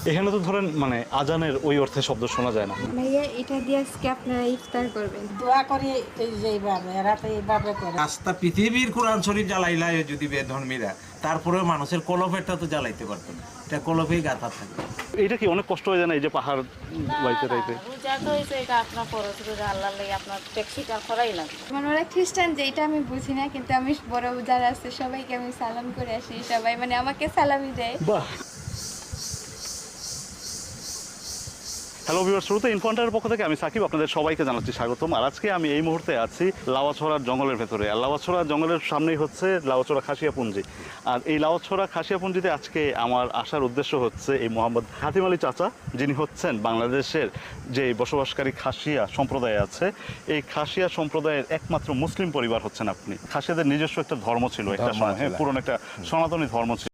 এখানে তো ধরেন মানে আজানের ওই অর্থে শব্দ শোনা যায় না। ভাইয়া এটা দিয়ে আজকে আপনারা ইফতার করবেন। দোয়া করি এই যে এইভাবে এরা তো এইভাবে করে। রাস্তা পৃথিবীর কোরআন শরীফ জ্বালাইলাই যদি বেধর্মীরা, তারপরেও মানুষের কলফেরটা তো জ্বালাইতে পারতো না, এটা কলফেই গাথা থাকে। এটা কি অনেক কষ্ট হয়ে যায় না এই যে পাহাড় বাইতে রাইতে? রোজা তো হয়েছে, এটা আপনার খরচ রোজা আল্লাহ লাগে আপনার ট্যাক্স স্বীকার করাই লাগবে। মানে ওরা খ্রিস্টান যে এটা আমি বুঝি না, কিন্তু আমি বড় যারা আছে সবাইকে আমি সালাম করে আসি, সবাই মানে আমাকে সালামি দেয়। বাহ। হ্যালো ভিউয়ার্স, শুরুতে ইনফন্টারের পক্ষ থেকে আমি সাকিব আপনাদের সবাইকে জানাচ্ছি স্বাগতম। আর আজকে আমি এই মুহূর্তে আছি লাওয়াছড়ার জঙ্গলের ভেতরে। আর লাওয়াছড়া জঙ্গলের সামনেই হচ্ছে লাওয়াছড়া খাসিয়াপুঞ্জি। আর এই লাওয়াছড়া খাসিয়াপুঞ্জিতে আজকে আমার আসার উদ্দেশ্য হচ্ছে এই মোহাম্মদ হাতিম আলী চাচা, যিনি হচ্ছেন বাংলাদেশের যে বসবাসকারী খাসিয়া সম্প্রদায় আছে, এই খাসিয়া সম্প্রদায়ের একমাত্র মুসলিম পরিবার হচ্ছেন আপনি। খাসিয়াদের নিজস্ব একটা ধর্ম ছিল একটা সময়, হ্যাঁ, পুরনো একটা সনাতনী ধর্ম ছিল।